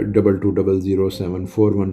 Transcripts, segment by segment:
22000741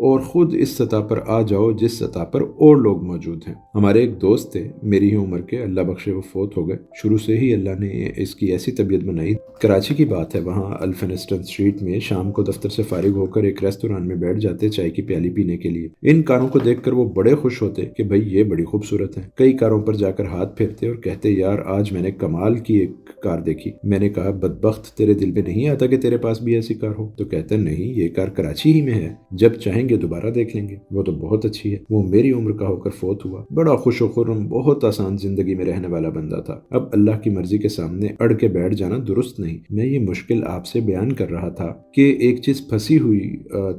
اور خود اس سطح پر آ جاؤ جس سطح پر اور لوگ موجود ہیں۔ ہمارے ایک دوست تھے میری ہی عمر کے، اللہ بخشے وہ فوت ہو گئے۔ شروع سے ہی اللہ نے اس کی ایسی طبیعت بنائی۔ کراچی کی بات ہے، وہاں الفنسٹن اسٹریٹ میں شام کو دفتر سے فارغ ہو کر ایک ریستوران میں بیٹھ جاتے چائے کی پیالی پینے کے لیے۔ ان کاروں کو دیکھ کر وہ بڑے خوش ہوتے کہ بھئی یہ بڑی خوبصورت ہے۔ کئی کاروں پر جا کر ہاتھ پھیرتے اور کہتے یار آج میں نے کمال کی ایک کار دیکھی۔ میں نے کہا بدبخت تیرے دل میں نہیں آتا کہ تیرے پاس بھی ایسی کار ہو؟ تو کہتا نہیں یہ کار کراچی ہی میں ہے، جب چاہیں گے دوبارہ دیکھ لیں گے، وہ تو بہت اچھی ہے۔ وہ میری عمر کا ہو کر فوت ہوا۔ بڑا خوش و خرم، بہت آسان زندگی میں رہنے والا بندہ تھا۔ اب اللہ کی مرضی کے سامنے اڑ کے بیٹھ جانا درست نہیں۔ میں یہ مشکل آپ سے بیان کر رہا تھا کہ ایک چیز پھنسی ہوئی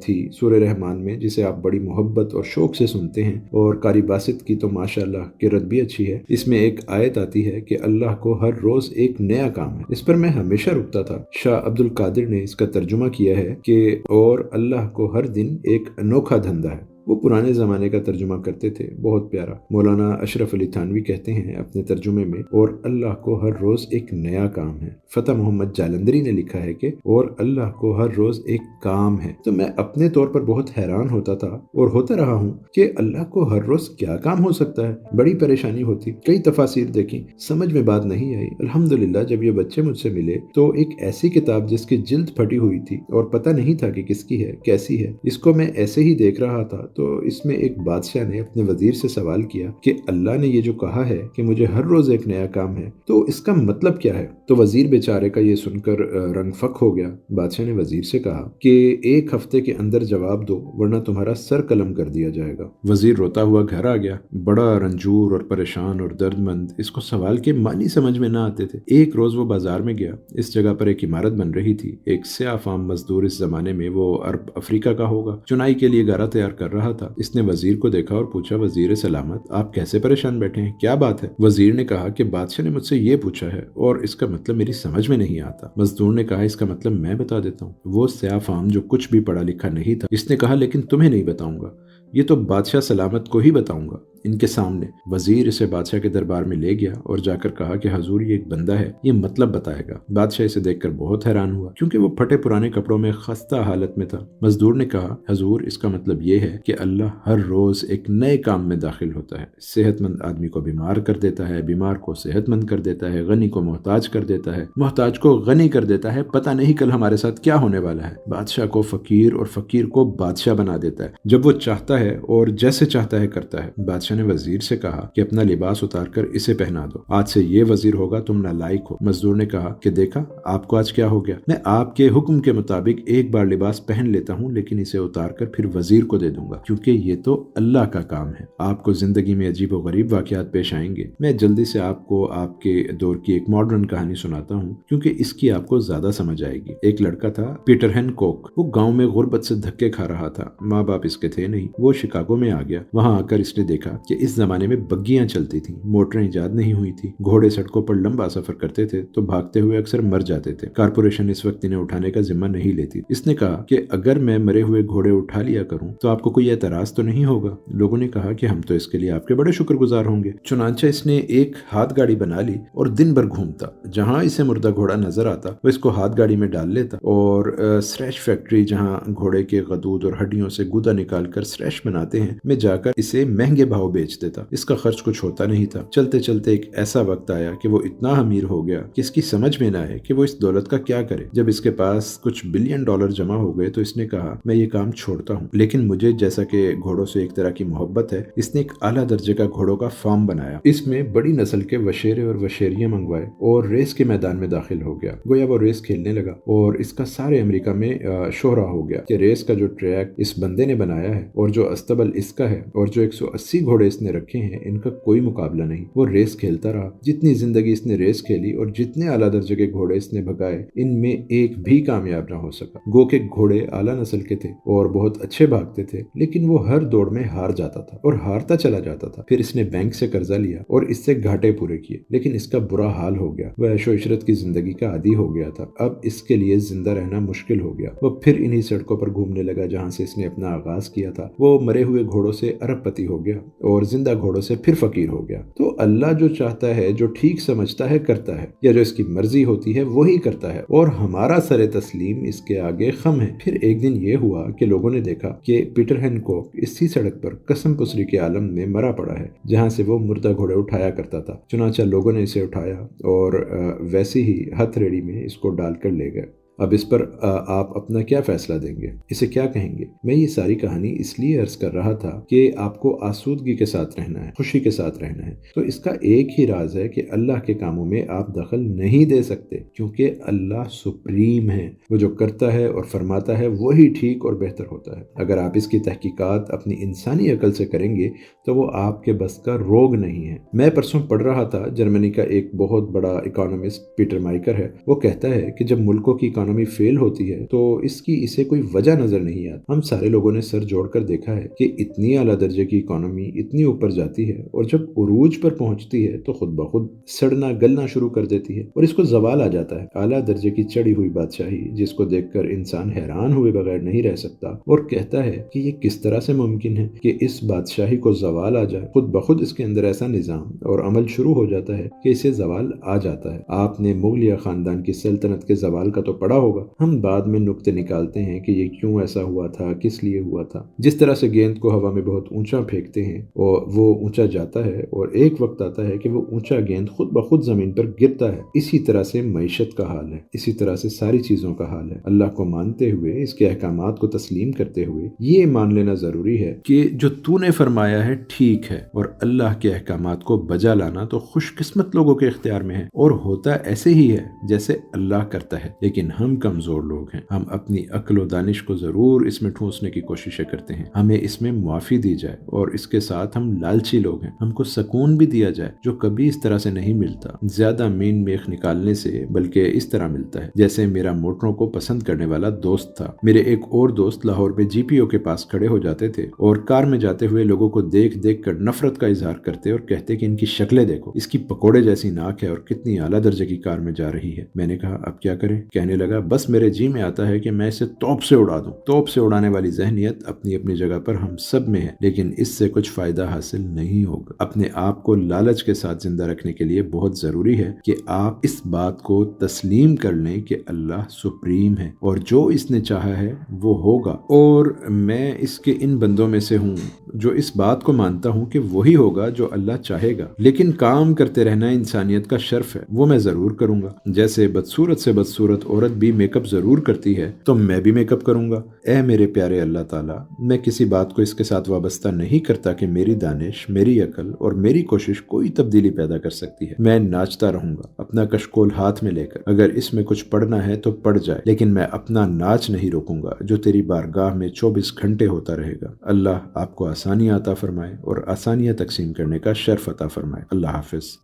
تھی سورہ رحمان میں، جسے آپ بڑی محبت اور شوق سے سنتے ہیں، اور قاری باسط کی تو ماشاءاللہ قرت بھی اچھی ہے۔ اس میں ایک آیت آتی ہے کہ اللہ کو ہر روز ایک نیا کام ہے۔ اس پر میں ہمیشہ رکتا تھا۔ شاہ عبد القادر نے اس کا ترجمہ کیا ہے کہ اور اللہ کو ہر دن ایک انوکھا دھندا ہے۔ وہ پرانے زمانے کا ترجمہ کرتے تھے، بہت پیارا۔ مولانا اشرف علی تھانوی کہتے ہیں اپنے ترجمے میں، اور اللہ کو ہر روز ایک نیا کام ہے۔ فتح محمد جالندری نے لکھا ہے کہ اور اللہ کو ہر روز ایک کام ہے۔ تو میں اپنے طور پر بہت حیران ہوتا تھا اور ہوتا رہا ہوں کہ اللہ کو ہر روز کیا کام ہو سکتا ہے۔ بڑی پریشانی ہوتی، کئی تفاسیر دیکھی، سمجھ میں بات نہیں آئی۔ الحمدللہ جب یہ بچے مجھ سے ملے تو ایک ایسی کتاب جس کی جلد پھٹی ہوئی تھی اور پتہ نہیں تھا کہ کس کی ہے، کیسی ہے، اس کو میں ایسے ہی دیکھ رہا تھا تو اس میں ایک بادشاہ نے اپنے وزیر سے سوال کیا کہ اللہ نے یہ جو کہا ہے کہ مجھے ہر روز ایک نیا کام ہے تو اس کا مطلب کیا ہے؟ تو وزیر بیچارے کا یہ سن کر رنگ فک ہو گیا۔ بادشاہ نے وزیر سے کہا کہ 1 ہفتے کے اندر جواب دو ورنہ تمہارا سر قلم کر دیا جائے گا۔ وزیر روتا ہوا گھر آ گیا، بڑا رنجور اور پریشان اور درد مند۔ اس کو سوال کے معنی سمجھ میں نہ آتے تھے۔ ایک روز وہ بازار میں گیا، اس جگہ پر ایک عمارت بن رہی تھی۔ ایک سیاہ فام مزدور، اس زمانے میں وہ عرب افریقہ کا ہوگا، چنائی کے لیے گارا تیار کر رہا تھا۔ اس نے وزیر کو دیکھا اور پوچھا وزیر سلامت آپ کیسے پریشان بیٹھے ہیں، کیا بات ہے؟ وزیر نے کہا کہ بادشاہ نے مجھ سے یہ پوچھا ہے اور اس کا مطلب میری سمجھ میں نہیں آتا۔ مزدور نے کہا اس کا مطلب میں بتا دیتا ہوں۔ وہ سیاہ فام جو کچھ بھی پڑھا لکھا نہیں تھا، اس نے کہا لیکن تمہیں نہیں بتاؤں گا، یہ تو بادشاہ سلامت کو ہی بتاؤں گا۔ ان کے سامنے وزیر اسے بادشاہ کے دربار میں لے گیا اور جا کر کہا کہ حضور یہ ایک بندہ ہے، یہ مطلب بتائے گا۔ بادشاہ اسے دیکھ کر بہت حیران ہوا کیونکہ وہ پھٹے پرانے کپڑوں میں خستہ حالت میں تھا۔ مزدور نے کہا حضور اس کا مطلب یہ ہے کہ اللہ ہر روز ایک نئے کام میں داخل ہوتا ہے، صحت مند آدمی کو بیمار کر دیتا ہے، بیمار کو صحت مند کر دیتا ہے، غنی کو محتاج کر دیتا ہے، محتاج کو غنی کر دیتا ہے، پتہ نہیں کل ہمارے ساتھ کیا ہونے والا ہے، بادشاہ کو فقیر اور فقیر کو بادشاہ بنا دیتا ہے جب وہ چاہتا ہے اور جیسے چاہتا ہے کرتا ہے۔ بادشاہ نے وزیر سے کہا کہ اپنا لباس اتار کر اسے پہنا دو، آج سے یہ وزیر ہوگا، تم نالائق ہو۔ مزدور نے کہا کہ دیکھا آپ کو آج کیا ہو گیا، میں آپ کے حکم کے مطابق ایک بار لباس پہن لیتا ہوں لیکن اسے اتار کر پھر وزیر کو دے دوں گا کیونکہ یہ تو اللہ کا کام ہے۔ آپ کو زندگی میں عجیب و غریب واقعات پیش آئیں گے، میں جلدی سے آپ کو آپ کے دور کی ایک ماڈرن کہانی سناتا ہوں کیونکہ اس کی آپ کو زیادہ سمجھ آئے گی۔ ایک لڑکا تھا پیٹر ہین کوک، وہ گاؤں میں غربت سے دھکے کھا رہا تھا، ماں باپ اس کے تھے نہیں۔ وہ شکاگو میں آ گیا، وہاں آ کر اس نے دیکھا کہ اس زمانے میں بگیاں چلتی تھیں، موٹریں ایجاد نہیں ہوئی تھی، گھوڑے سڑکوں پر لمبا سفر کرتے تھے تو بھاگتے ہوئے اکثر مر جاتے تھے، کارپوریشن اس وقت انہیں اٹھانے کا ذمہ نہیں لیتی۔ اس نے کہا کہ اگر میں مرے ہوئے گھوڑے اٹھا لیا کروں تو آپ کو کوئی اعتراض تو نہیں ہوگا؟ لوگوں نے کہا کہ ہم تو اس کے لیے آپ کے بڑے شکر گزار ہوں گے۔ چنانچہ اس نے ایک ہاتھ گاڑی بنا لی اور دن بھر گھومتا، جہاں اسے مردہ گھوڑا نظر آتا وہ اس کو ہاتھ گاڑی میں ڈال لیتا اور سریش فیکٹری جہاں گھوڑے کے غدود اور ہڈیوں سے گودا نکال کر سریش بناتے ہیں میں جا کر اسے مہنگے بھاؤ بیچ دیتا۔ اس کا خرچ کچھ ہوتا نہیں تھا۔ چلتے چلتے ایک ایسا وقت آیا کہ وہ اتنا امیر ہو گیا کہ اس کی سمجھ میں نہ آئے کہ وہ اس دولت کا کیا کرے۔ جب اس کے پاس کچھ بلین ڈالر جمع ہو گئے تو اس نے کہا میں یہ کام چھوڑتا ہوں، لیکن مجھے جیسا کہ گھوڑوں سے ایک طرح کی محبت ہے، اس نے ایک اعلیٰ درجے کا گھوڑوں کا فارم بنایا۔ اس میں بڑی نسل کے وشیرے اور وشیریاں منگوائے اور ریس کے میدان میں داخل ہو گیا۔ گویا وہ ریس کھیلنے لگا اور اس کا سارے امریکہ میں شہرہ ہو گیا کہ ریس کا جو ٹریک اس بندے نے بنایا ہے اور جو استبل اس کا ہے اور جو 180 گھوڑے اس نے رکھے ہیں ان کا کوئی مقابلہ نہیں۔ وہ ریس کھیلتا رہا، جتنی زندگی اس نے ریس کھیلی اور جتنے اعلیٰ درجے کے گھوڑے اس نے بھگائے ان میں ایک بھی کامیاب نہ ہو سکا۔ گو کہ گھوڑے اعلیٰ نسل کے تھے اور بہت اچھے بھاگتے تھے لیکن وہ ہر دوڑ میں ہار جاتا تھا اور ہارتا چلا جاتا تھا۔ پھر اس نے بینک سے قرضہ لیا اور اس سے گھاٹے پورے کیے لیکن اس کا برا حال ہو گیا، وہ عیش و عشرت کی زندگی کا عادی ہو گیا تھا۔ اب اس کے لیے زندہ رہنا مشکل ہو گیا۔ وہ پھر انہی سڑکوں پر گھومنے لگا جہاں سے اس نے اپنا آغاز کیا تھا۔ وہ وہ مرے ہوئے گھوڑوں سے ارب پتی ہو گیا اور زندہ گھوڑوں سے پھر فقیر ہو گیا۔ تو اللہ جو چاہتا ہے، جو ٹھیک سمجھتا ہے کرتا ہے، یا جو اس کی مرضی ہوتی ہے وہی کرتا ہے، اور ہمارا سر تسلیم اس کے آگے خم ہے۔ پھر ایک دن یہ ہوا کہ لوگوں نے دیکھا کہ پیٹر ہینکوک اسی سڑک پر قسم پسری کے عالم میں مرا پڑا ہے جہاں سے وہ مردہ گھوڑے اٹھایا کرتا تھا۔ چنانچہ لوگوں نے اسے اٹھایا اور ویسے ہی ہتھ ریڑی میں اس کو ڈال کر لے گئے۔ اب اس پر آپ اپنا کیا فیصلہ دیں گے؟ اسے کیا کہیں گے؟ میں یہ ساری کہانی اس لیے عرض کر رہا تھا کہ آپ کو آسودگی کے ساتھ رہنا ہے، خوشی کے ساتھ رہنا ہے۔ تو اس کا ایک ہی راز ہے کہ اللہ کے کاموں میں آپ دخل نہیں دے سکتے، کیونکہ اللہ سپریم ہے۔ وہ جو کرتا ہے اور فرماتا ہے وہی ٹھیک اور بہتر ہوتا ہے۔ اگر آپ اس کی تحقیقات اپنی انسانی عقل سے کریں گے تو وہ آپ کے بس کا روگ نہیں ہے۔ میں پرسوں پڑھ رہا تھا، جرمنی کا ایک بہت بڑا اکانومسٹ پیٹر مائکر ہے، وہ کہتا ہے کہ جب ملکوں کی اکانومی فیل ہوتی ہے تو اسے کوئی وجہ نظر نہیں آتی۔ ہم سارے لوگوں نے سر جوڑ کر دیکھا ہے کہ اتنی اعلیٰ درجے کی اکانومی اتنی اوپر جاتی ہے اور جب عروج پر پہنچتی ہے تو خود بخود سڑنا گلنا شروع کر دیتی ہے اور اس کو زوال آ جاتا ہے۔ اعلیٰ درجے کی چڑھی ہوئی بادشاہی جس کو دیکھ کر انسان حیران ہوئے بغیر نہیں رہ سکتا اور کہتا ہے کہ یہ کس طرح سے ممکن ہے کہ اس بادشاہی کو زوال آ جائے، خود بخود اس کے اندر ایسا نظام اور عمل شروع ہو جاتا ہے کہ اسے زوال آ جاتا ہے۔ آپ نے مغلیہ خاندان کی سلطنت کے زوال کا تو پڑھا ہوگا۔ ہم بعد میں نکتے نکالتے ہیں کہ یہ کیوں ایسا ہوا تھا، کس لیے ہوا تھا۔ جس طرح سے گیند کو ہوا میں بہت اونچا پھینکتے ہیں اور وہ اونچا جاتا ہے اور ایک وقت آتا ہے کہ وہ اونچا گیند خود بخود زمین پر گرتا ہے، اسی طرح سے معیشت کا حال ہے، اسی طرح سے ساری چیزوں کا حال ہے۔ اللہ کو مانتے ہوئے، اس کے احکامات کو تسلیم کرتے ہوئے یہ مان لینا ضروری ہے کہ جو تو نے فرمایا ہے ٹھیک ہے، اور اللہ کے احکامات کو بجا لانا تو خوش قسمت لوگوں کے اختیار میں ہے، اور ہوتا ایسے ہی ہے جیسے اللہ کرتا ہے۔ لیکن ہم کمزور لوگ ہیں، ہم اپنی عقل و دانش کو ضرور اس میں ٹھونسنے کی کوششیں کرتے ہیں۔ ہمیں اس میں معافی دی جائے، اور اس کے ساتھ ہم لالچی لوگ ہیں، ہم کو سکون بھی دیا جائے جو کبھی اس طرح سے نہیں ملتا، زیادہ مین میخ نکالنے سے، بلکہ اس طرح ملتا ہے جیسے میرا موٹروں کو پسند کرنے والا دوست تھا۔ میرے ایک اور دوست لاہور میں جی پی او کے پاس کھڑے ہو جاتے تھے اور کار میں جاتے ہوئے لوگوں کو دیکھ دیکھ کر نفرت کا اظہار کرتے اور کہتے کہ ان کی شکلیں دیکھو، اس کی پکوڑے جیسی ناک ہے اور کتنی اعلیٰ درجے کی کار میں جا رہی ہے۔ میں نے کہا اب کیا کریں؟ کہنے لگا بس میرے جی میں آتا ہے کہ میں اسے توپ سے اڑا دوں۔ توپ سے اڑانے والی ذہنیت اپنی اپنی جگہ پر ہم سب میں ہے، لیکن اس سے کچھ فائدہ حاصل نہیں ہوگا۔ اپنے آپ کو لالچ کے ساتھ زندہ رکھنے کے لیے بہت ضروری ہے کہ آپ اس بات کو تسلیم کر لیں کہ اللہ سپریم ہے اور جو اس نے چاہا ہے وہ ہوگا، اور میں اس کے ان بندوں میں سے ہوں جو اس بات کو مانتا ہوں کہ وہی ہوگا جو اللہ چاہے گا۔ لیکن کام کرتے رہنا انسانیت کا شرف ہے، وہ میں ضرور کروں گا۔ جیسے بدصورت سے بدصورت عورت بھی میک اپ ضرور کرتی ہے تو میں بھی میک اپ کروں گا۔ اے میرے پیارے اللہ تعالیٰ، میں کسی بات کو اس کے ساتھ وابستہ نہیں کرتا کہ میری دانش، میری عقل اور میری کوشش کوئی تبدیلی پیدا کر سکتی ہے۔ میں ناچتا رہوں گا اپنا کشکول ہاتھ میں لے کر، اگر اس میں کچھ پڑھنا ہے تو پڑھ جائے، لیکن میں اپنا ناچ نہیں روکوں گا جو تیری بارگاہ میں 24 گھنٹے ہوتا رہے گا۔ اللہ آپ کو آسانیاں عطا فرمائے اور آسانیاں تقسیم کرنے کا شرف عطا فرمائے۔ اللہ حافظ۔